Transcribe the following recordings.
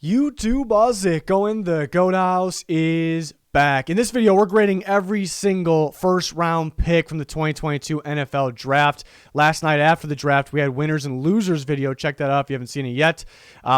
YouTube Zico, the Goat House is back. In this video, we're grading every single first-round pick from the 2022 NFL Draft. Last night after the draft, we had winners and losers video. Check that out if you haven't seen it yet.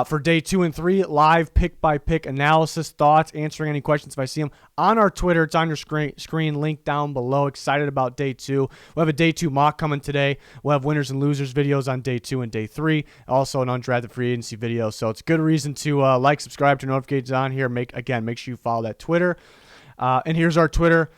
For day 2 and 3, live pick-by-pick analysis, thoughts, answering any questions if I see them on our Twitter. It's on your screen, link down below. Excited about day 2. We'll have a day 2 mock coming today. We'll have winners and losers videos on day 2 and day 3. Also an undrafted free agency video. So it's a good reason to like, subscribe, turn notifications on here. Make sure you follow that Twitter. And here's our Twitter.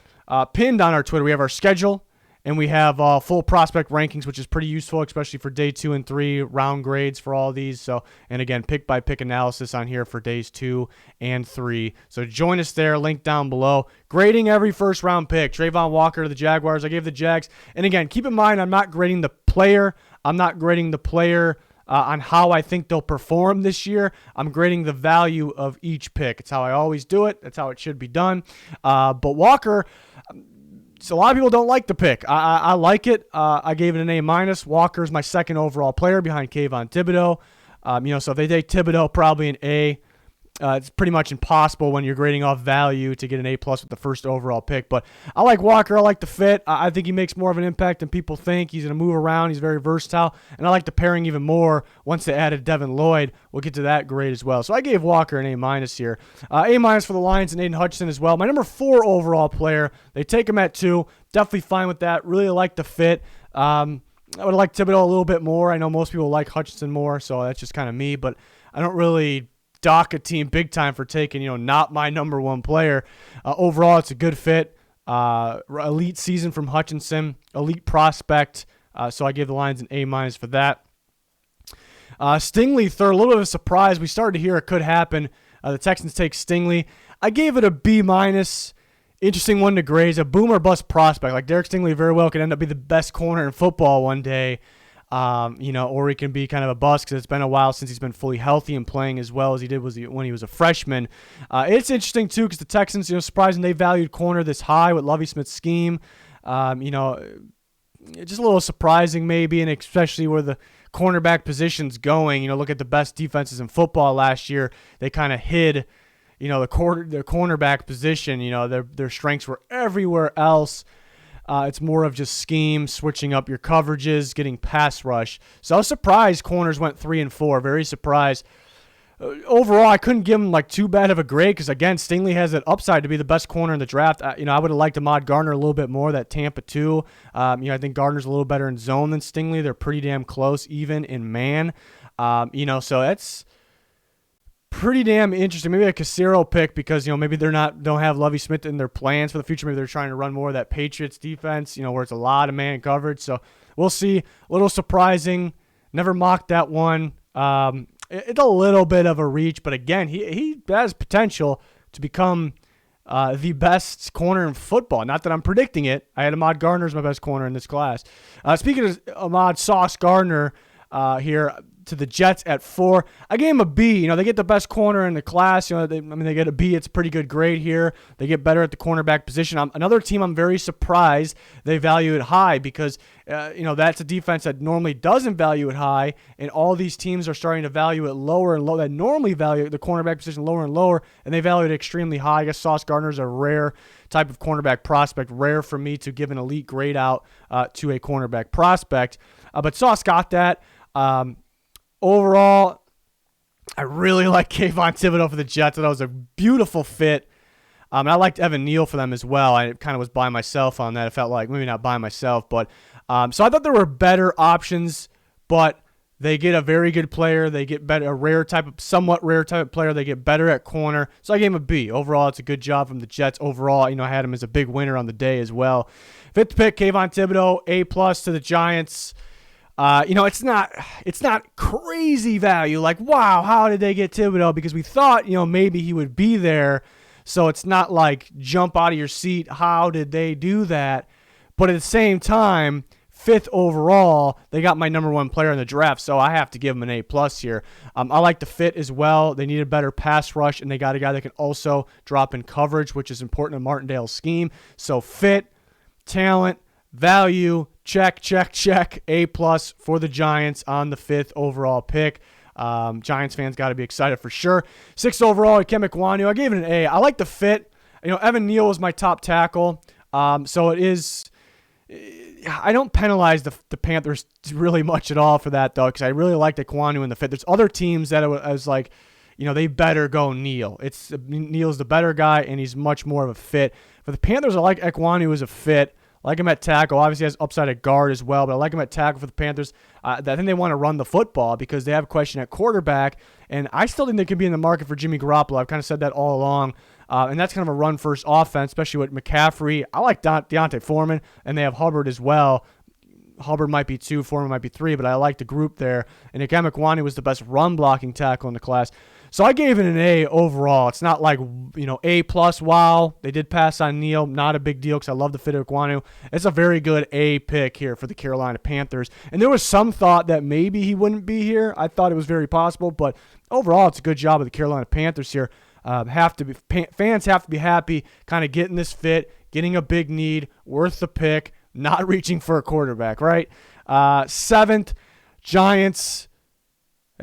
Pinned on our Twitter, we have our schedule, and we have full prospect rankings, which is pretty useful, especially for day 2 and 3 round grades for all these. So, and again, pick-by-pick analysis on here for days 2 and 3. So join us there, link down below. Grading every first-round pick. Travon Walker to the Jaguars. I gave the Jags. And again, keep in mind, I'm not grading the player. I'm not grading the player on how I think they'll perform this year. I'm grading the value of each pick. It's how I always do it. That's how it should be done. But Walker, so a lot of people don't like the pick. I like it. I gave it an A-. Walker's my second overall player behind Kayvon Thibodeaux. So if they take Thibodeaux, probably an A. It's pretty much impossible when you're grading off value to get an A+ with the first overall pick. But I like Walker. I like the fit. I think he makes more of an impact than people think. He's going to move around. He's very versatile. And I like the pairing even more once they added Devin Lloyd. We'll get to that grade as well. So I gave Walker an A- here. A- for the Lions and Aidan Hutchinson as well. My number 4 overall player. They take him at 2. Definitely fine with that. Really like the fit. I would like Thibodeaux a little bit more. I know most people like Hutchinson more, so that's just kind of me. But I don't really dock a team big time for taking, not my number 1 player. Overall, it's a good fit. Elite season from Hutchinson, elite prospect. So I give the Lions an A- for that. Stingley, third, a little bit of a surprise. We started to hear it could happen. The Texans take Stingley. I gave it a B-. Interesting one to grade. A boom or bust prospect. Like Derek Stingley very well could end up being the best corner in football one day. Or he can be kind of a bust because it's been a while since he's been fully healthy and playing as well as he did when he was a freshman. It's interesting, too, because the Texans, surprising they valued corner this high with Lovie Smith's scheme. Just a little surprising maybe, and especially where the cornerback position's going. Look at the best defenses in football last year. They kind of hid, the cornerback position. Their strengths were everywhere else. It's more of just scheme, switching up your coverages, getting pass rush. So I was surprised corners went 3 and 4. Very surprised. Overall, I couldn't give him too bad of a grade because, again, Stingley has that upside to be the best corner in the draft. I would have liked Sauce Gardner a little bit more, that Tampa 2. I think Gardner's a little better in zone than Stingley. They're pretty damn close, even in man. So that's pretty damn interesting. Maybe a Casero pick because, maybe don't have Lovie Smith in their plans for the future. Maybe they're trying to run more of that Patriots defense, where it's a lot of man coverage. So we'll see. A little surprising. Never mocked that one. It's a little bit of a reach, but again, he has potential to become the best corner in football. Not that I'm predicting it. I had Sauce Gardner as my best corner in this class. Speaking of Sauce Gardner here, to the Jets at 4. I gave him a B. They get the best corner in the class. They get a B. It's a pretty good grade here. They get better at the cornerback position. Another team I'm very surprised they value it high because, that's a defense that normally doesn't value it high, and all these teams are starting to value it lower and lower. That normally value the cornerback position lower and lower, and they value it extremely high. I guess Sauce Gardner is a rare type of cornerback prospect. Rare for me to give an elite grade out to a cornerback prospect. But Sauce got that. Overall, I really like Kayvon Thibodeaux for the Jets. That was a beautiful fit. And I liked Evan Neal for them as well. I kind of was by myself on that. It felt like maybe not by myself, but so I thought there were better options, but they get a very good player. They get better, somewhat rare type of player. They get better at corner. So I gave him a B. Overall, it's a good job from the Jets. Overall, I had him as a big winner on the day as well. Fifth pick, Kayvon Thibodeaux, A+ to the Giants. It's not crazy value. Like, wow, how did they get Thibodeaux? Because we thought, maybe he would be there. So it's not like jump out of your seat. How did they do that? But at the same time, 5th overall, they got my number 1 player in the draft. So I have to give him an A+ here. I like the fit as well. They need a better pass rush, and they got a guy that can also drop in coverage, which is important in Martindale's scheme. So fit, talent, value, check. A+ for the Giants on the 5th overall pick. Giants fans got to be excited for sure. 6th overall, Ikem Ekwonu. I gave it an A. I like the fit. Evan Neal was my top tackle. So it is. I don't penalize the Panthers really much at all for that, though, because I really liked Ekwonu in the fit. There's other teams that I was like, they better go Neal. Neal's the better guy, and he's much more of a fit. For the Panthers, I like Ekwonu as a fit. I like him at tackle. Obviously, he has upside at guard as well, but I like him at tackle for the Panthers. I think they want to run the football because they have a question at quarterback, and I still think they could be in the market for Jimmy Garoppolo. I've kind of said that all along, and that's kind of a run-first offense, especially with McCaffrey. I like Deontay Foreman, and they have Hubbard as well. Hubbard might be 2, Foreman might be 3, but I like the group there. And Ikem Ekwonu was the best run-blocking tackle in the class. So I gave it an A overall. It's not like, A+, wow. They did pass on Neal. Not a big deal because I love the fit of Ekwonu. It's a very good A pick here for the Carolina Panthers. And there was some thought that maybe he wouldn't be here. I thought it was very possible. But overall, it's a good job of the Carolina Panthers here. Fans have to be happy kind of getting this fit, getting a big need, worth the pick, not reaching for a quarterback, right? 7th, Giants.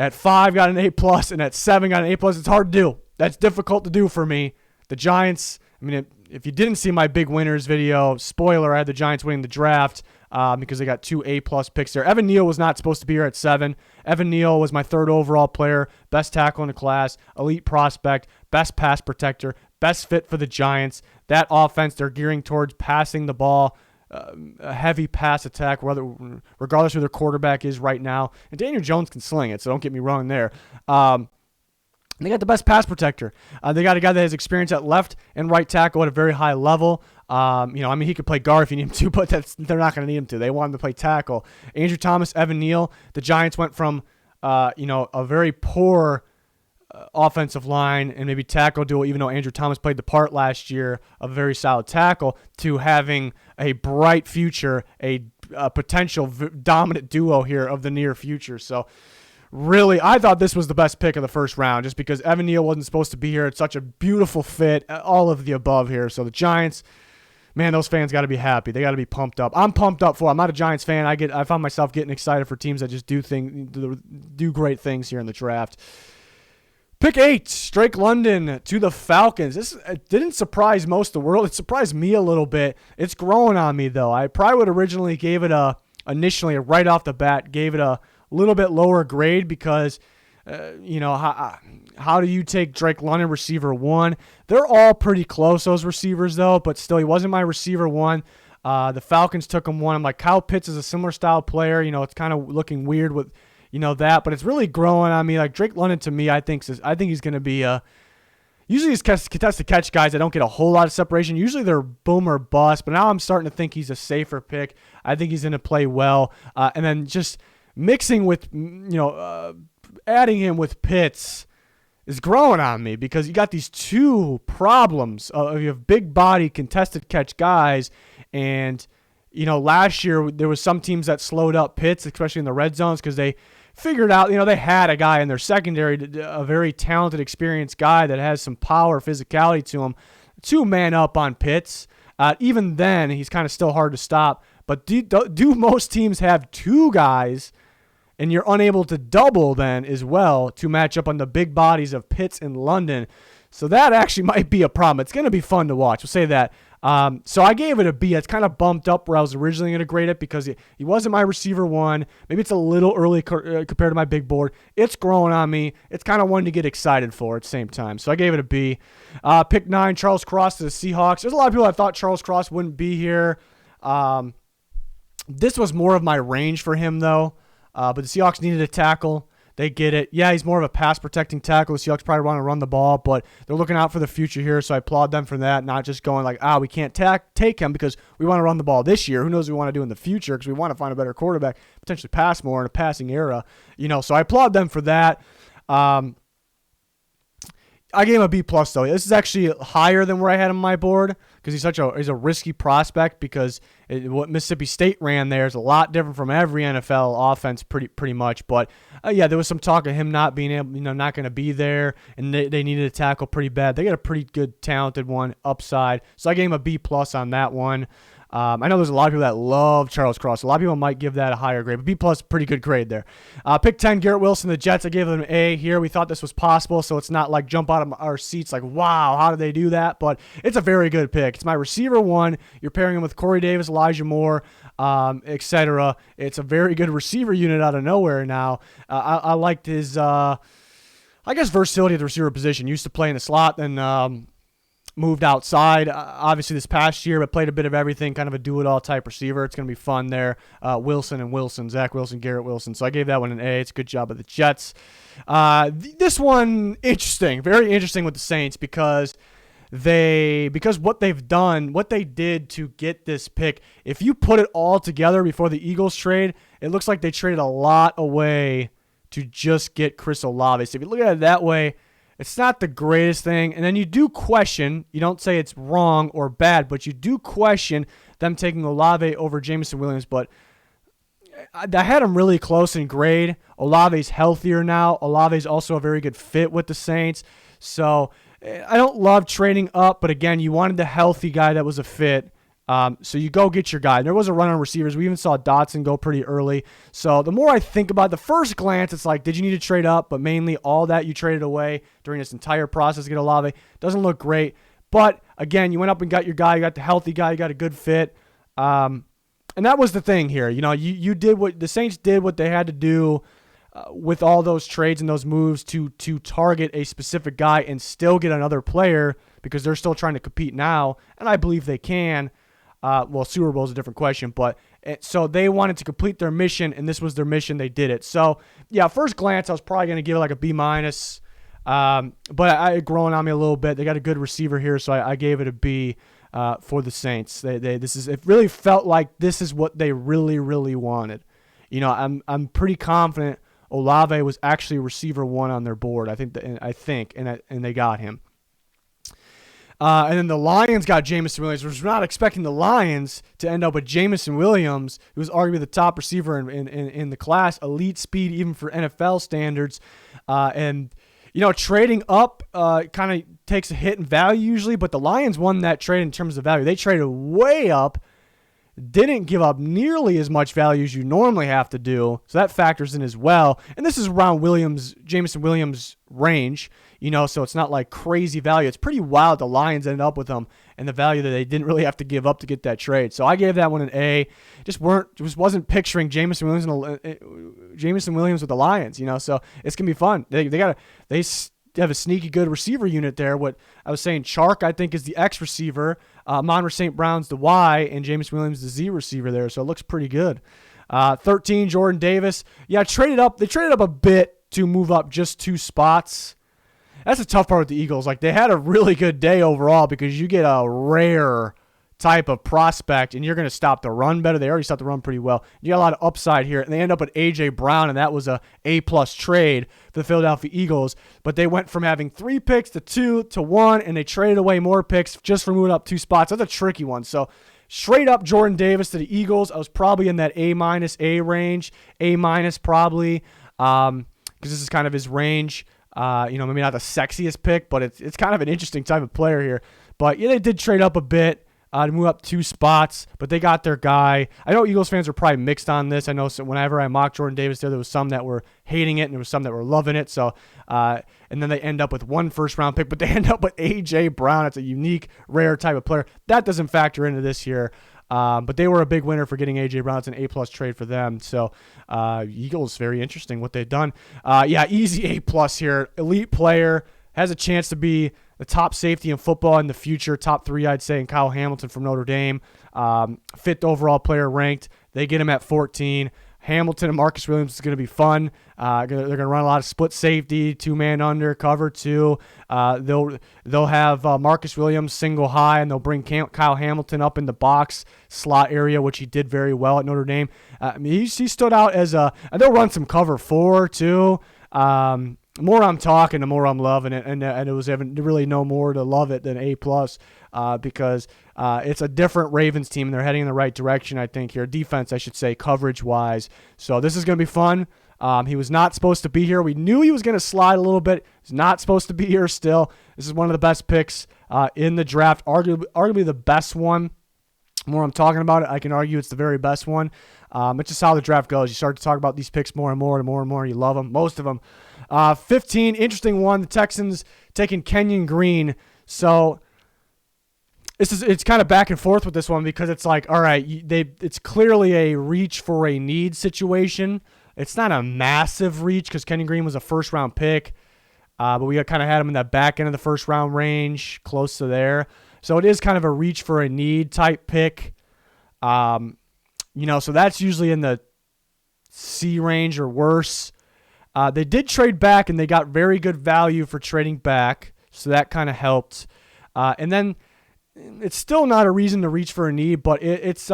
At 5, got an A+, and at 7, got an A+. It's hard to do. That's difficult to do for me. The Giants, if you didn't see my big winners video, spoiler, I had the Giants winning the draft because they got 2 A+ picks there. Evan Neal was not supposed to be here at 7. Evan Neal was my 3rd overall player, best tackle in the class, elite prospect, best pass protector, best fit for the Giants. That offense, they're gearing towards passing the ball, a heavy pass attack, regardless who their quarterback is right now. And Daniel Jones can sling it, so don't get me wrong there. They got the best pass protector. They got a guy that has experience at left and right tackle at a very high level. He could play guard if you need him to, but they're not going to need him to. They want him to play tackle. Andrew Thomas, Evan Neal. The Giants went from a very poor offensive line and maybe tackle duo, even though Andrew Thomas played the part last year, a very solid tackle, to having a bright future, a potential dominant duo here of the near future. So really, I thought this was the best pick of the first round just because Evan Neal wasn't supposed to be here. It's such a beautiful fit, all of the above here. So the Giants, man, those fans got to be happy. They got to be pumped up. I'm pumped up for. I'm not a Giants fan. I found myself getting excited for teams that just do great things here in the draft. Pick 8, Drake London to the Falcons. This didn't surprise most of the world. It surprised me a little bit. It's growing on me, though. I probably would originally gave it initially right off the bat, gave it a little bit lower grade because, how do you take Drake London, receiver 1? They're all pretty close, those receivers, though, but still, he wasn't my receiver 1. The Falcons took him 1. I'm like, Kyle Pitts is a similar style player. It's kind of looking weird with that, but it's really growing on me. Like Drake London, to me, I think he's going to be usually these contested catch guys that don't get a whole lot of separation. Usually they're boom or bust, but now I'm starting to think he's a safer pick. I think he's going to play well, and then just mixing with adding him with Pitts is growing on me because you got these two problems. You have big body contested catch guys, and last year there was some teams that slowed up Pitts, especially in the red zones, because they figured out, they had a guy in their secondary, a very talented, experienced guy that has some power, physicality to him, to man up on Pitts. Even then, he's kind of still hard to stop. But do most teams have 2 guys, and you're unable to double then as well to match up on the big bodies of Pitts and London? So that actually might be a problem. It's going to be fun to watch. We'll say that. So I gave it a B. It's kind of bumped up where I was originally going to grade it because he wasn't my receiver 1. Maybe it's a little early compared to my big board. It's growing on me. It's kind of one to get excited for at the same time. So I gave it a B. Pick 9, Charles Cross to the Seahawks. There's a lot of people that thought Charles Cross wouldn't be here. This was more of my range for him, though. But the Seahawks needed a tackle. They get it. Yeah, he's more of a pass-protecting tackle. The Seahawks probably want to run the ball, but they're looking out for the future here, so I applaud them for that, not just going like, we can't take him because we want to run the ball this year. Who knows what we want to do in the future because we want to find a better quarterback, potentially pass more in a passing era. So I applaud them for that. I gave him a B+, though. This is actually higher than where I had him on my board because he's a risky prospect because what Mississippi State ran there is a lot different from every NFL offense pretty much. But, there was some talk of him not being able, not going to be there, and they needed a tackle pretty bad. They got a pretty good, talented one, upside. So I gave him a B+ on that one. I know there's a lot of people that love Charles Cross. A lot of people might give that a higher grade, but B+, pretty good grade there. Pick 10, Garrett Wilson, the Jets. I gave them an A here. We thought this was possible, so it's not like jump out of our seats like, wow, how did they do that? But it's a very good pick. It's my receiver 1. You're pairing him with Corey Davis, Elijah Moore, etc. It's a very good receiver unit out of nowhere now. I liked his, versatility at the receiver position. Used to play in the slot, then moved outside, obviously this past year, but played a bit of everything, kind of a do-it-all type receiver. It's going to be fun there. Wilson and Wilson, Zach Wilson, Garrett Wilson. So I gave that one an A. It's a good job of the Jets. This one, interesting, very interesting with the Saints because what they've done, what they did to get this pick, if you put it all together before the Eagles trade, it looks like they traded a lot away to just get Chris Olave. So if you look at it that way, it's not the greatest thing. And then you do question, you don't say it's wrong or bad, but you do question them taking Olave over Jameson Williams. But I had him really close in grade. Olave's healthier now. Olave's also a very good fit with the Saints. So I don't love trading up, but again, you wanted the healthy guy that was a fit. So you go get your guy. There was a run on receivers. We even saw Dotson go pretty early. So the more I think about it, the first glance, it's like, did you need to trade up? But mainly all that you traded away during this entire process to get Olave doesn't look great. But again, you went up and got your guy. You got the healthy guy. You got a good fit. And that was the thing here. You know, you did what the Saints did, what they had to do with all those trades and those moves to target a specific guy and still get another player because they're still trying to compete now. And I believe they can. Super Bowl is a different question, but so they wanted to complete their mission, and this was their mission. They did it. So, yeah, first glance, I was probably going to give it like a B-. But it growing on me a little bit. They got a good receiver here, so I gave it a B for the Saints. It really felt like this is what they really, really wanted. You know, I'm pretty confident Olave was actually receiver 1 on their board. I think, and they got him. And then the Lions got Jameson Williams. We're not expecting the Lions to end up with Jameson Williams, who was arguably the top receiver in the class, elite speed even for NFL standards. And, you know, trading up kind of takes a hit in value usually, but the Lions won that trade in terms of value. They traded way up, didn't give up nearly as much value as you normally have to do, so that factors in as well. And this is around Jameson Williams' range. You know, so it's not like crazy value. It's pretty wild the Lions ended up with them and the value that they didn't really have to give up to get that trade. So I gave that one an A. Just wasn't picturing Jameson Williams with the Lions. You know, so it's gonna be fun. They have a sneaky good receiver unit there. What I was saying, Chark I think is the X receiver, Monra St. Brown's the Y, and Jameson Williams the Z receiver there. So it looks pretty good. 13, Jordan Davis. Yeah, traded up. They traded up a bit to move up just 2 spots. That's the tough part with the Eagles. Like, they had a really good day overall because you get a rare type of prospect and you're going to stop the run better. They already stopped the run pretty well. You got a lot of upside here. And they end up with A.J. Brown, and that was a A+ trade for the Philadelphia Eagles. But they went from having 3 picks to 2 to 1, and they traded away more picks just for moving up 2 spots. That's a tricky one. So straight up Jordan Davis to the Eagles. I was probably in that A- range. A- probably because this is kind of his range. Maybe not the sexiest pick, but it's kind of an interesting type of player here. But yeah, they did trade up a bit to move up 2 spots, but they got their guy. I know Eagles fans are probably mixed on this. I know whenever I mocked Jordan Davis there was some that were hating it and there was some that were loving it. So, and then they end up with 1 first-round pick, but they end up with A.J. Brown. It's a unique, rare type of player. That doesn't factor into this here. But they were a big winner for getting A.J. Brown. It's an A+ trade for them. So Eagles, very interesting what they've done. Easy A+ here. Elite player. Has a chance to be the top safety in football in the future. Top 3, I'd say, and Kyle Hamilton from Notre Dame. 5th overall player ranked. They get him at 14. Hamilton and Marcus Williams is going to be fun. They're going to run a lot of split safety, 2-man under, cover 2. They'll have Marcus Williams single high, and they'll bring Kyle Hamilton up in the box slot area, which he did very well at Notre Dame. He stood out as and they'll run some cover 4 too. The more I'm talking, the more I'm loving it, and it was really no more to love it than A+, because it's a different Ravens team, and they're heading in the right direction, I think, here. Defense, I should say, coverage-wise. So this is going to be fun. He was not supposed to be here. We knew he was going to slide a little bit. He's not supposed to be here still. This is one of the best picks in the draft, arguably the best one. The more I'm talking about it, I can argue it's the very best one. It's just how the draft goes. You start to talk about these picks more and more, and more and more. You love them, most of them. 15, interesting one. The Texans taking Kenyon Green. So it's kind of back and forth with this one because it's like, all right, it's clearly a reach for a need situation. It's not a massive reach because Kenyon Green was a first-round pick, but we kind of had him in that back end of the first-round range, close to there. So it is kind of a reach for a need type pick. So that's usually in the C range or worse. They did trade back, and they got very good value for trading back, so that kind of helped. And then it's still not a reason to reach for a need, but it's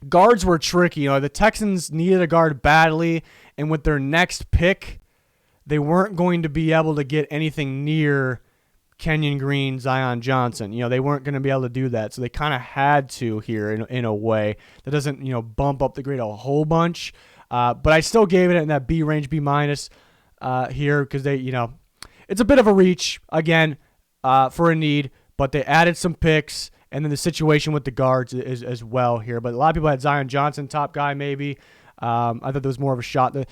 guards were tricky. The Texans needed a guard badly, and with their next pick, they weren't going to be able to get anything near Kenyon Green, Zion Johnson. They weren't going to be able to do that, so they kind of had to here in a way. That doesn't, bump up the grade a whole bunch, but I still gave it in that B range, B minus here because they, it's a bit of a reach, again, for a need, but they added some picks, and then the situation with the guards is as well here. But a lot of people had Zion Johnson, top guy maybe. I thought there was more of a shot. It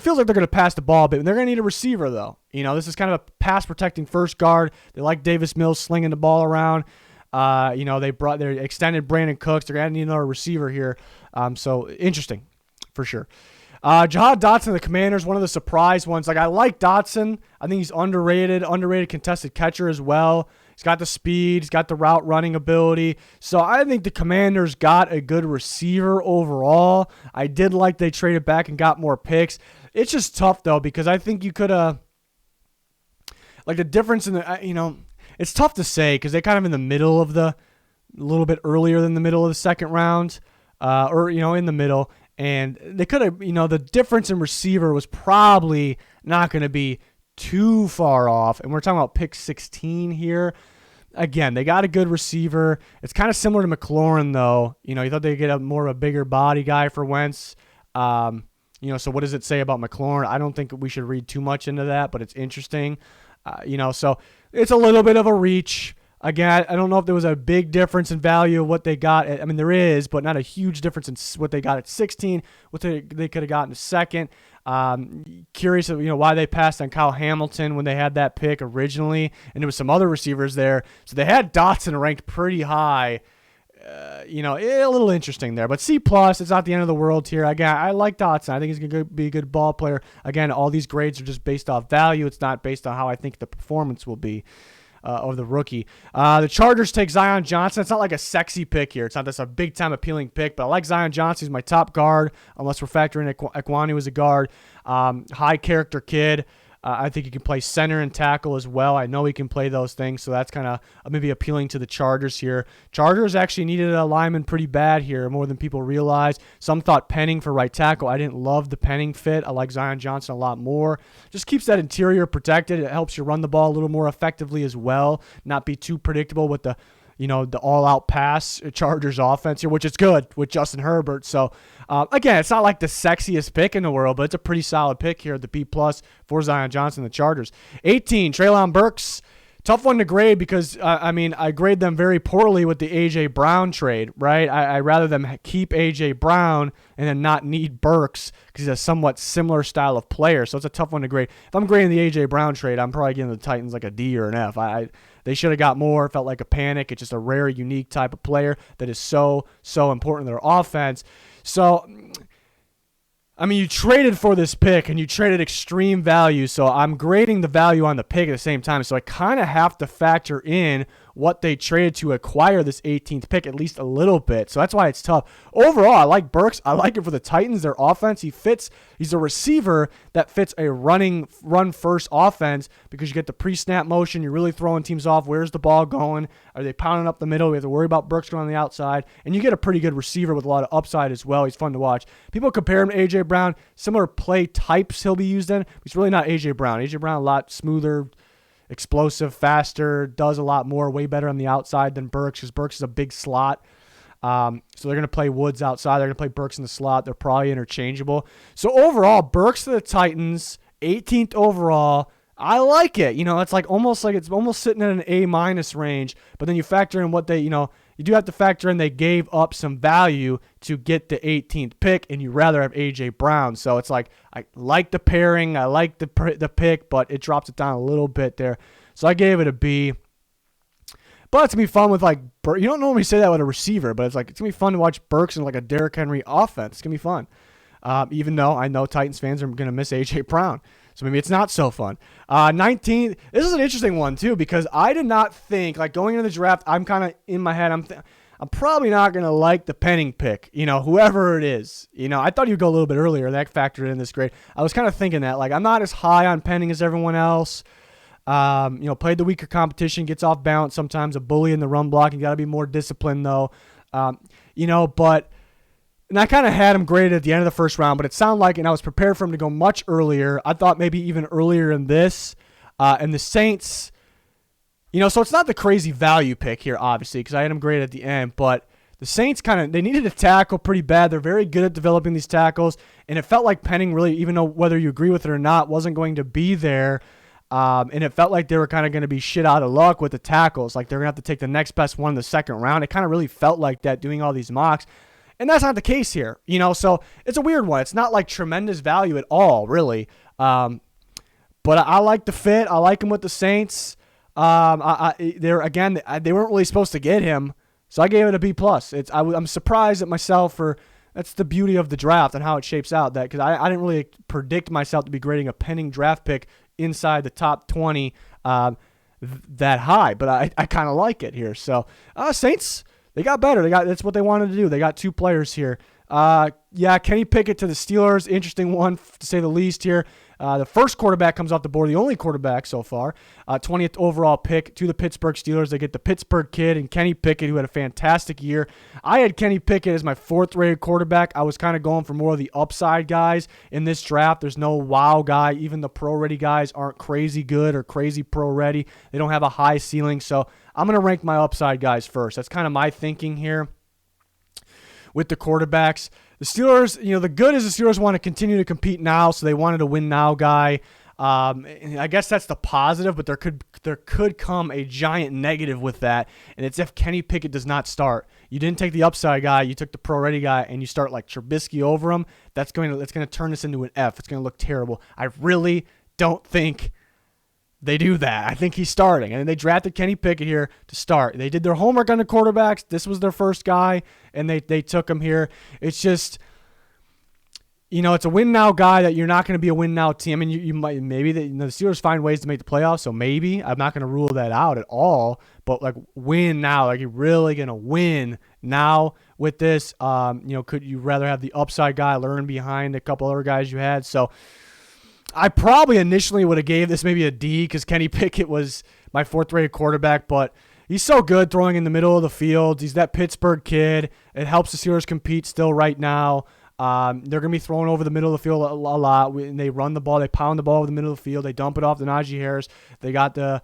feels like they're going to pass the ball a bit. They're going to need a receiver, though. This is kind of a pass-protecting first guard. They like Davis Mills slinging the ball around. They extended Brandon Cooks. They're going to need another receiver here. So interesting, for sure. Jahan Dotson, the Commanders, one of the surprise ones. I like Dotson. I think he's underrated contested catcher as well. He's got the speed. He's got the route running ability. So I think the Commanders got a good receiver overall. I did like they traded back and got more picks. It's just tough, though, because I think you could have, the difference in the, it's tough to say because they're kind of in the middle of a little bit earlier than the middle of the second round, in the middle. And they could have, the difference in receiver was probably not going to be too far off. And we're talking about pick 16 here. Again, they got a good receiver. It's kind of similar to McLaurin, though. You thought they'd get more of a bigger body guy for Wentz. So what does it say about McLaurin? I don't think we should read too much into that, but it's interesting. So it's a little bit of a reach. Again, I don't know if there was a big difference in value of what they got. I mean, there is, but not a huge difference in what they got at 16, what they could have gotten a second. Curious, why they passed on Kyle Hamilton when they had that pick originally, and there was some other receivers there. So they had Dotson ranked pretty high. A little interesting there, but C+, it's not the end of the world here. Again, I like Dotson. I think he's going to be a good ball player. Again, all these grades are just based off value. It's not based on how I think the performance will be. Of the rookie. The Chargers take Zion Johnson. It's not like a sexy pick here. It's not just a big-time appealing pick, but I like Zion Johnson. He's my top guard, unless we're factoring Ekwonu as a guard. High-character kid. I think he can play center and tackle as well. I know he can play those things, so that's kind of maybe appealing to the Chargers here. Chargers actually needed a lineman pretty bad here, more than people realize. Some thought Penning for right tackle. I didn't love the Penning fit. I like Zion Johnson a lot more. Just keeps that interior protected. It helps you run the ball a little more effectively as well, not be too predictable with the all-out pass Chargers offense here, which is good with Justin Herbert. So, again, it's not like the sexiest pick in the world, but it's a pretty solid pick here at the B+ for Zion Johnson, the Chargers. 18, Treylon Burks. Tough one to grade because, I grade them very poorly with the A.J. Brown trade, right? I rather them keep A.J. Brown and then not need Burks because he's a somewhat similar style of player. So it's a tough one to grade. If I'm grading the A.J. Brown trade, I'm probably giving the Titans like a D or an F. They should have got more. It felt like a panic. It's just a rare, unique type of player that is so, so important in their offense. So, you traded for this pick, and you traded extreme value, so I'm grading the value on the pick at the same time. So I kind of have to factor in what they traded to acquire this 18th pick at least a little bit. So that's why it's tough. Overall, I like Burks. I like it for the Titans. Their offense, he's a receiver that fits a run-first offense because you get the pre-snap motion. You're really throwing teams off. Where's the ball going? Are they pounding up the middle? We have to worry about Burks going on the outside. And you get a pretty good receiver with a lot of upside as well. He's fun to watch. People compare him to A.J. Brown. Similar play types he'll be used in. He's really not A.J. Brown. A.J. Brown a lot smoother, explosive, faster, does a lot more, way better on the outside than Burks because Burks is a big slot. So they're going to play Woods outside. They're going to play Burks in the slot. They're probably interchangeable. So overall, Burks to the Titans, 18th overall. I like it. It's almost sitting in an A- range, but then you factor in what they, you do have to factor in they gave up some value to get the 18th pick, and you rather have A.J. Brown. So it's like I like the pairing, I like the pick, but it drops it down a little bit there. So I gave it a B. But it's going to be fun with, like, you don't normally say that with a receiver, but it's going to be fun to watch Burks in, like, a Derrick Henry offense. It's going to be fun. Even though I know Titans fans are going to miss A.J. Brown. So maybe it's not so fun. 19, this is an interesting one, too, because I did not think, like, going into the draft, I'm kind of in my head, I'm probably not going to like the Penning pick, whoever it is. I thought he'd go a little bit earlier. That factored in this grade. I was kind of thinking that, like, I'm not as high on Penning as everyone else. Played the weaker competition, gets off balance sometimes, a bully in the run block. You got to be more disciplined, though. And I kind of had him graded at the end of the first round, but it sounded like, and I was prepared for him to go much earlier. I thought maybe even earlier in this. And the Saints, so it's not the crazy value pick here, obviously, because I had him graded at the end, but the Saints they needed a tackle pretty bad. They're very good at developing these tackles, and it felt like Penning really, even though whether you agree with it or not, wasn't going to be there. And it felt like they were kind of going to be shit out of luck with the tackles. Like they're going to have to take the next best one in the second round. It kind of really felt like that doing all these mocks. And that's not the case here, so it's a weird one. It's not like tremendous value at all, really. But I like the fit. I like him with the Saints. They weren't really supposed to get him, so I gave it a B+. I'm surprised at myself that's the beauty of the draft and how it shapes out. That because I didn't really predict myself to be grading a Penning draft pick inside the top 20 that high, but I kind of like it here. So Saints, they got better. That's what they wanted to do. They got two players here. Kenny Pickett to the Steelers, interesting one to say the least here. The first quarterback comes off the board, the only quarterback so far. 20th overall pick to the Pittsburgh Steelers. They get the Pittsburgh kid and Kenny Pickett, who had a fantastic year. I had Kenny Pickett as my fourth-rated quarterback. I was kind of going for more of the upside guys in this draft. There's no wow guy. Even the pro-ready guys aren't crazy good or crazy pro-ready. They don't have a high ceiling, so I'm going to rank my upside guys first. That's kind of my thinking here with the quarterbacks. The Steelers, the good is the Steelers want to continue to compete now, so they wanted a win now guy. I guess that's the positive, but there could come a giant negative with that, and it's if Kenny Pickett does not start. You didn't take the upside guy, you took the pro-ready guy, and you start like Trubisky over him. That's going to turn this into an F. It's going to look terrible. I really don't think they do that. I think he's starting. And they drafted Kenny Pickett here to start. They did their homework on the quarterbacks. This was their first guy, and they took him here. It's just, it's a win-now guy that you're not going to be a win-now team. I mean, you might maybe the Steelers find ways to make the playoffs, so maybe. I'm not going to rule that out at all. But, like, win now. Like, you're really going to win now with this. Could you rather have the upside guy learn behind a couple other guys you had? So I probably initially would have gave this maybe a D because Kenny Pickett was my fourth-rated quarterback, but he's so good throwing in the middle of the field. He's that Pittsburgh kid. It helps the Steelers compete still right now. They're going to be throwing over the middle of the field a lot. And they run the ball. They pound the ball over the middle of the field. They dump it off to Najee Harris. They got the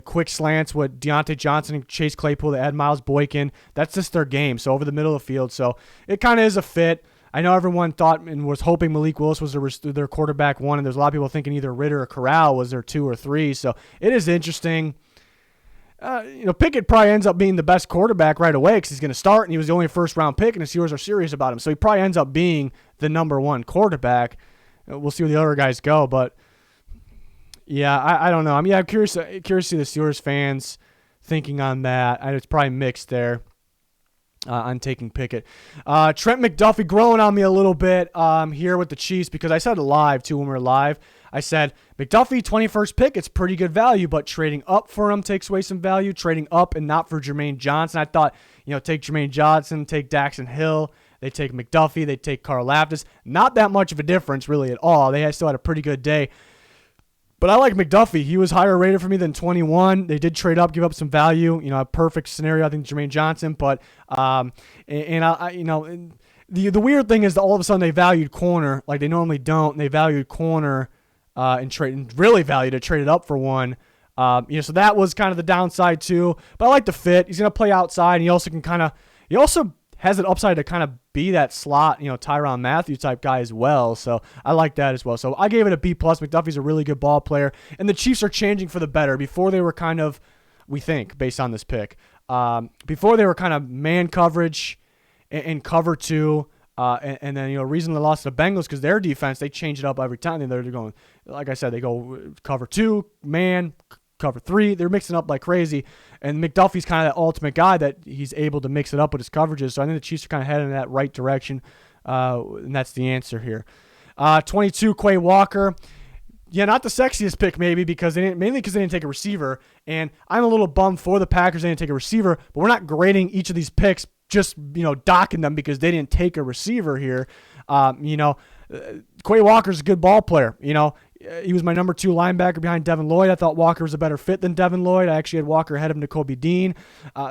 quick slants with Deontay Johnson and Chase Claypool. They add Miles Boykin. That's just their game, so over the middle of the field. So it kind of is a fit. I know everyone thought and was hoping Malik Willis was their quarterback one, and there's a lot of people thinking either Ritter or Corral was their 2 or 3. So it is interesting. Pickett probably ends up being the best quarterback right away because he's going to start, and he was the only first-round pick, and the Steelers are serious about him. So he probably ends up being the number 1 quarterback. We'll see where the other guys go, but yeah, I don't know. I mean, I'm curious to see the Steelers fans thinking on that. It's probably mixed there. On taking Pickett. Trent McDuffie growing on me a little bit here with the Chiefs because I said it live too when we were live. I said, McDuffie, 21st pick, it's pretty good value, but trading up for him takes away some value. Trading up and not for Jermaine Johnson. I thought, take Jermaine Johnson, take Daxton Hill. They take McDuffie. They take Karlaftis. Not that much of a difference really at all. They still had a pretty good day. But I like McDuffie. He was higher rated for me than 21. They did trade up, give up some value. A perfect scenario. I think Jermaine Johnson. But the weird thing is that all of a sudden they valued corner like they normally don't. They valued corner and really valued it, traded up for one. So that was kind of the downside too. But I like the fit. He's gonna play outside. And he also has an upside to kind of be that slot, Tyrann Mathieu type guy as well. So I like that as well. So I gave it a B+. McDuffie's a really good ball player. And the Chiefs are changing for the better. Before they were kind of, we think, based on this pick, Before they were kind of man coverage and cover two. And then, reason they lost to the Bengals because their defense, they change it up every time. They're going, like I said, they go cover two, man, cover three. They're mixing up like crazy. And McDuffie's kind of that ultimate guy that he's able to mix it up with his coverages. So I think the Chiefs are kind of heading in that right direction. And that's the answer here. 22, Quay Walker. Yeah, not the sexiest pick maybe mainly because they didn't take a receiver. And I'm a little bummed for the Packers they didn't take a receiver, but we're not grading each of these picks just, docking them because they didn't take a receiver here. Quay Walker's a good ball player. He was my number 2 linebacker behind Devin Lloyd. I thought Walker was a better fit than Devin Lloyd. I actually had Walker ahead of Nakobe Dean.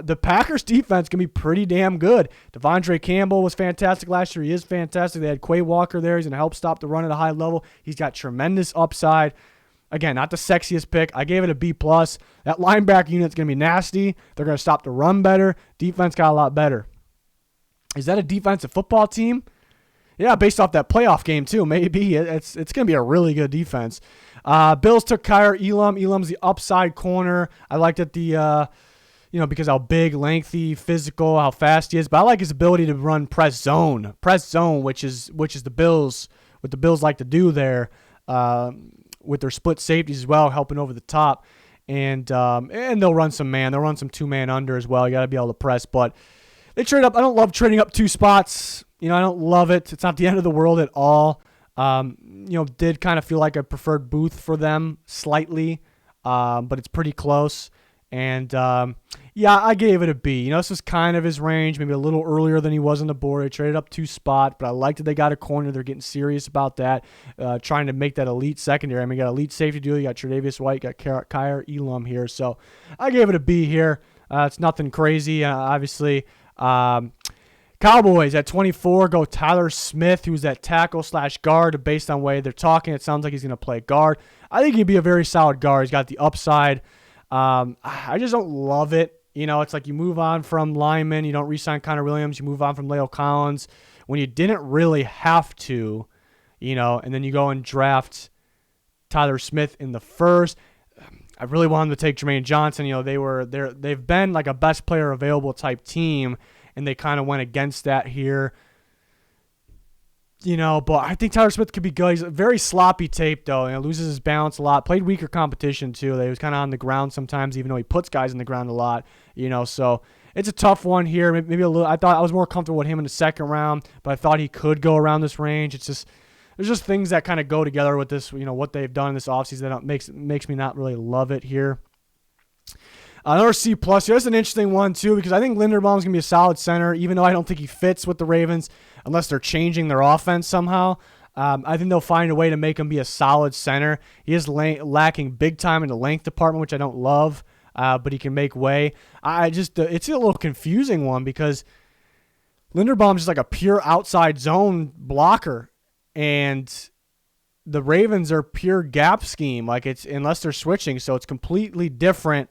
The Packers defense can be pretty damn good. Devondre Campbell was fantastic last year. He is fantastic. They had Quay Walker there. He's going to help stop the run at a high level. He's got tremendous upside. Again, not the sexiest pick. I gave it a B+. That linebacker unit's going to be nasty. They're going to stop the run better. Defense got a lot better. Is that a defensive football team? Yeah, based off that playoff game too. Maybe it's going to be a really good defense. Bills took Kaiir Elam. Elam's the upside corner. I liked it because how big, lengthy, physical, how fast he is. But I like his ability to run press zone, which is the Bills. What the Bills like to do there. With their split safeties as well, helping over the top. And they'll run some man. They'll run some 2-man under as well. You got to be able to press. But they trade up. I don't love trading up 2 spots. I don't love it. It's not the end of the world at all. Did kind of feel like I preferred Booth for them slightly. But it's pretty close. And, I gave it a B. This was kind of his range, maybe a little earlier than he was on the board. They traded up 2 spots, but I liked that they got a corner. They're getting serious about that, trying to make that elite secondary. You got elite safety duo. You got Tre'Davious White, you got Kaiir Elam here. So I gave it a B here. It's nothing crazy. Obviously, Cowboys at 24 go Tyler Smith, who's that tackle/guard. Based on the way they're talking, it sounds like he's going to play guard. I think he'd be a very solid guard. He's got the upside. I just don't love it. It's like you move on from linemen. You don't re-sign Connor Williams. You move on from Leo Collins when you didn't really have to, and then you go and draft Tyler Smith in the first. I really wanted to take Jermaine Johnson. They've been like a best player available type team, and they kind of went against that here. But I think Tyler Smith could be good. He's a very sloppy tape, though. Loses his balance a lot. Played weaker competition, too. He was kind of on the ground sometimes, even though he puts guys in the ground a lot. So it's a tough one here. Maybe a little. I thought I was more comfortable with him in the second round, but I thought he could go around this range. It's just there's just things that kind of go together with this. What they've done in this offseason that makes me not really love it here. Another C+. Here's an interesting one, too, because I think Linderbaum's going to be a solid center, even though I don't think he fits with the Ravens unless they're changing their offense somehow. I think they'll find a way to make him be a solid center. He is lacking big time in the length department, which I don't love, but he can make way. It's a little confusing one because Linderbaum's just like a pure outside zone blocker, and the Ravens are pure gap scheme, unless they're switching, so it's completely different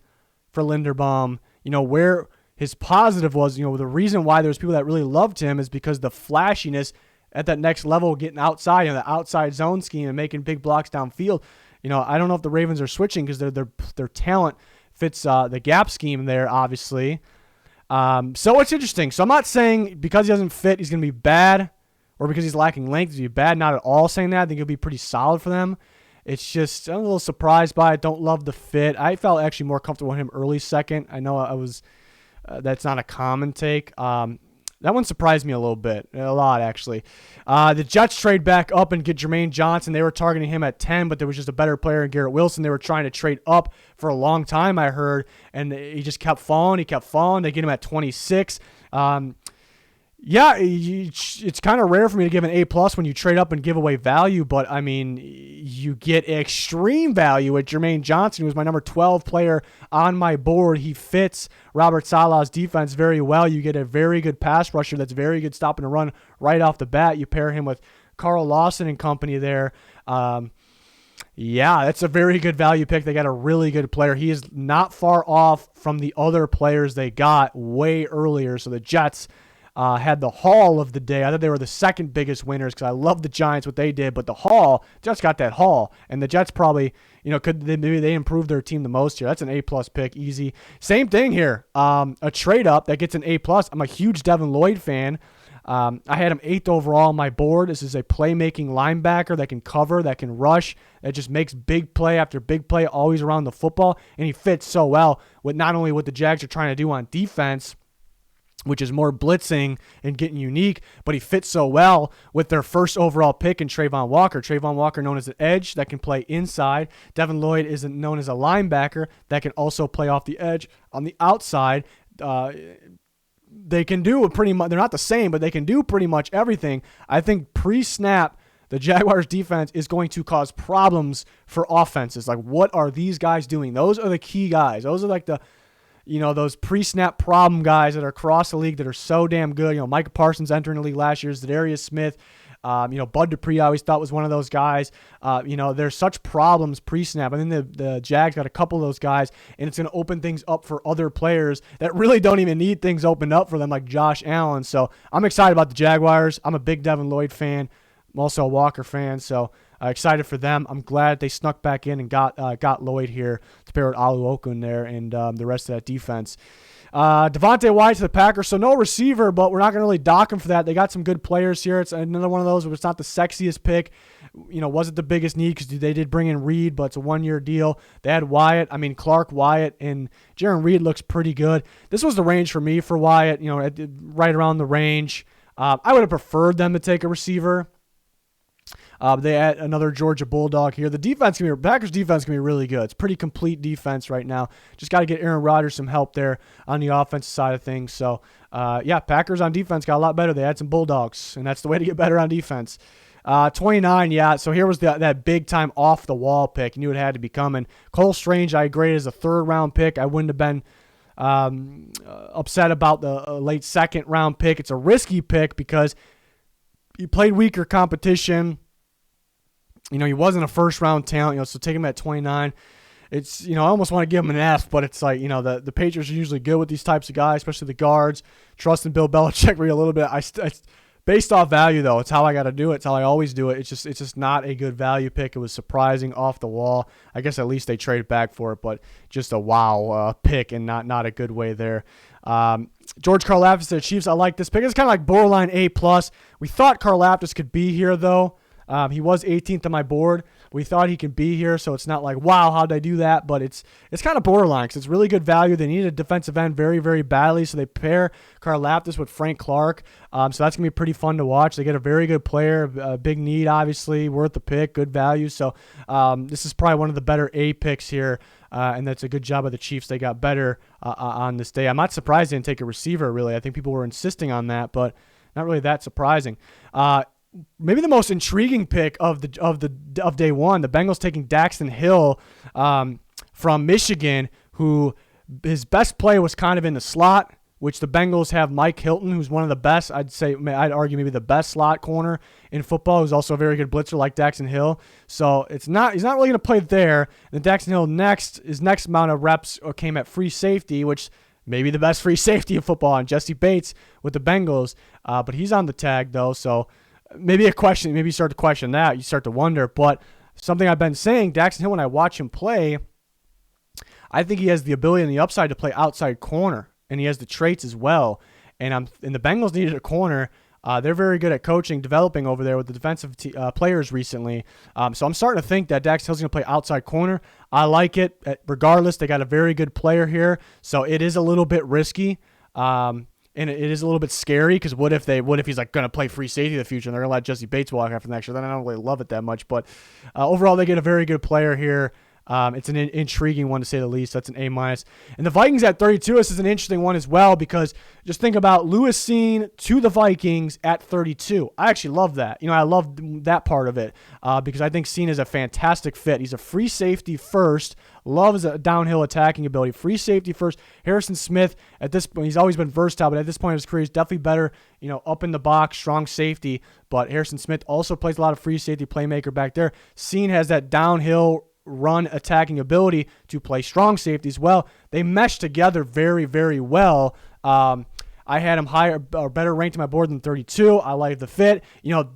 for Linderbaum. Where his positive was, the reason why there's people that really loved him is because the flashiness at that next level, getting outside, the outside zone scheme and making big blocks downfield. I don't know if the Ravens are switching because their talent fits the gap scheme there, obviously. So it's interesting. So I'm not saying because he doesn't fit, he's going to be bad, or because he's lacking length, he's going to be bad. Not at all saying that. I think he'll be pretty solid for them. It's just I'm a little surprised by it. Don't love the fit. I felt actually more comfortable with him early second. I know I was. That's not a common take. That one surprised me a little bit, a lot actually. The Jets trade back up and get Jermaine Johnson. They were targeting him at 10, but there was just a better player in Garrett Wilson. They were trying to trade up for a long time, I heard, and he just kept falling. He kept falling. They get him at 26. It's kind of rare for me to give an A+ when you trade up and give away value, but I mean, you get extreme value with Jermaine Johnson, who was my number 12 player on my board. He fits Robert Saleh's defense very well. You get a very good pass rusher that's very good stopping the run right off the bat. You pair him with Carl Lawson and company there. That's a very good value pick. They got a really good player. He is not far off from the other players they got way earlier. So the Jets, had the haul of the day. I thought they were the second biggest winners because I love the Giants, what they did, but the haul, Jets got that haul, and the Jets probably, maybe they improved their team the most here. That's an A-plus pick, easy. Same thing here, a trade-up that gets an A-plus. I'm a huge Devin Lloyd fan. I had him 8th overall on my board. This is a playmaking linebacker that can cover, that can rush, that just makes big play after big play, always around the football, and he fits so well with not only what the Jags are trying to do on defense, which is more blitzing and getting unique, but he fits so well with their first overall pick in Travon Walker. Travon Walker known as an edge that can play inside. Devin Lloyd is known as a linebacker that can also play off the edge on the outside. They can do pretty much, they're not the same, but they can do pretty much everything. I think pre-snap, the Jaguars defense is going to cause problems for offenses. Like, what are these guys doing? Those are the key guys. Those are like those pre-snap problem guys that are across the league that are so damn good. Micah Parsons entering the league last year, Zadarius Smith, Bud Dupree I always thought was one of those guys. There's such problems pre-snap. I think the Jags got a couple of those guys, and it's going to open things up for other players that really don't even need things opened up for them, like Josh Allen. So I'm excited about the Jaguars. I'm a big Devin Lloyd fan. I'm also a Walker fan, so excited for them. I'm glad they snuck back in and got Lloyd here to pair with Oluokun there and the rest of that defense. Devonte Wyatt to the Packers, so no receiver, but we're not going to really dock him for that. They got some good players here. It's another one of those where it's not the sexiest pick. Wasn't the biggest need because they did bring in Reed, but it's a one-year deal. They had Wyatt. Clark, Wyatt, and Jaron Reed looks pretty good. This was the range for me for Wyatt, right around the range. I would have preferred them to take a receiver. They had another Georgia Bulldog here. Packers defense can be really good. It's pretty complete defense right now. Just got to get Aaron Rodgers some help there on the offensive side of things. So, Packers on defense got a lot better. They had some Bulldogs, and that's the way to get better on defense. 29, yeah. So here was that big-time off-the-wall pick. Knew it had to be coming. Cole Strange, I graded as a third-round pick. I wouldn't have been upset about the late second-round pick. It's a risky pick because he played weaker competition. He wasn't a first-round talent, so take him at 29. It's, I almost want to give him an F, but it's like, the Patriots are usually good with these types of guys, especially the guards. Trust in Bill Belichick a little bit. I based off value, though. It's how I got to do it. It's how I always do it. It's just not a good value pick. It was surprising off the wall. I guess at least they traded back for it, but just a wow pick and not a good way there. George Karlaftis to the Chiefs. I like this pick. It's kind of like borderline A+. We thought Karlaftis could be here, though. He was 18th on my board. We thought he could be here, so it's not like, wow, how'd I do that? But it's kind of borderline because it's really good value. They needed a defensive end very, very badly, so they pair Karlaftis with Frank Clark. So that's going to be pretty fun to watch. They get a very good player, a big need, obviously, worth the pick, good value. So this is probably one of the better A picks here, and that's a good job of the Chiefs. They got better on this day. I'm not surprised they didn't take a receiver, really. I think people were insisting on that, but not really that surprising. Maybe the most intriguing pick of day one, the Bengals taking Daxton Hill from Michigan, who his best play was kind of in the slot, which the Bengals have Mike Hilton, who's one of the best, I'd argue maybe the best slot corner in football, who's also a very good blitzer like Daxton Hill. So he's not really going to play there. And Daxton Hill his next amount of reps came at free safety, which maybe the best free safety in football, and Jesse Bates with the Bengals. But he's on the tag, though, so maybe you start to question that. You start to wonder. But something I've been saying, Daxton Hill, when I watch him play, I think he has the ability and the upside to play outside corner, and he has the traits as well. And the Bengals needed a corner. They're very good at coaching, developing over there with the defensive players recently. So I'm starting to think that Daxton Hill's going to play outside corner. I like it. Regardless, they got a very good player here, so it is a little bit risky. And it is a little bit scary because what if he's like going to play free safety in the future and they're going to let Jesse Bates walk after next year? Then I don't really love it that much. But overall, they get a very good player here. It's an intriguing one to say the least. That's an A-. And the Vikings at 32, this is an interesting one as well because just think about Lewis Cine to the Vikings at 32. I actually love that. I love that part of it because I think Cine is a fantastic fit. He's a free safety first, loves a downhill attacking ability. Free safety first. Harrison Smith, at this point, he's always been versatile, but at this point in his career, he's definitely better, up in the box, strong safety. But Harrison Smith also plays a lot of free safety playmaker back there. Cine has that downhill run attacking ability to play strong safety as well. They mesh together very, very well. I had him higher or better ranked on my board than 32. I like the fit.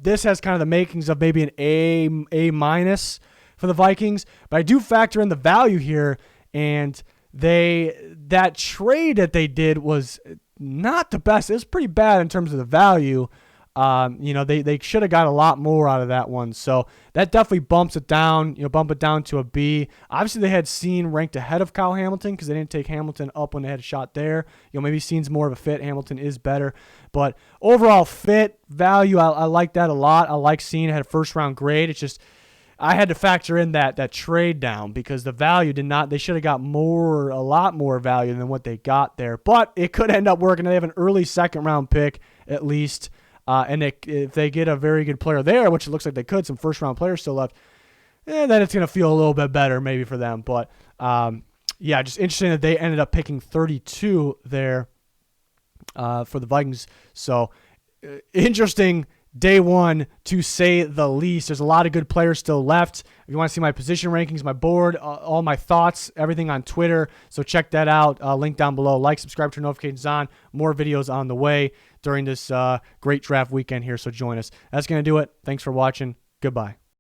This has kind of the makings of maybe an A minus for the Vikings, but I do factor in the value here, and that trade that they did was not the best. It was pretty bad in terms of the value. They should have got a lot more out of that one. So that definitely bumps it down, bump it down to a B. Obviously, they had Cine ranked ahead of Kyle Hamilton because they didn't take Hamilton up when they had a shot there. Maybe Cine's more of a fit. Hamilton is better. But overall fit, value, I like that a lot. I like Cine. Had a first-round grade. It's just I had to factor in that trade down because the value did not. They should have got a lot more value than what they got there. But it could end up working. They have an early second-round pick at least. And if they get a very good player there, which it looks like they could, some first-round players still left, then it's going to feel a little bit better maybe for them. But, just interesting that they ended up picking 32 there for the Vikings. So, interesting day one, to say the least. There's a lot of good players still left. If you want to see my position rankings, my board, all my thoughts, everything on Twitter, so check that out. Link down below. Like, subscribe, turn notifications on. More videos on the way during this great draft weekend here, so join us. That's going to do it. Thanks for watching. Goodbye.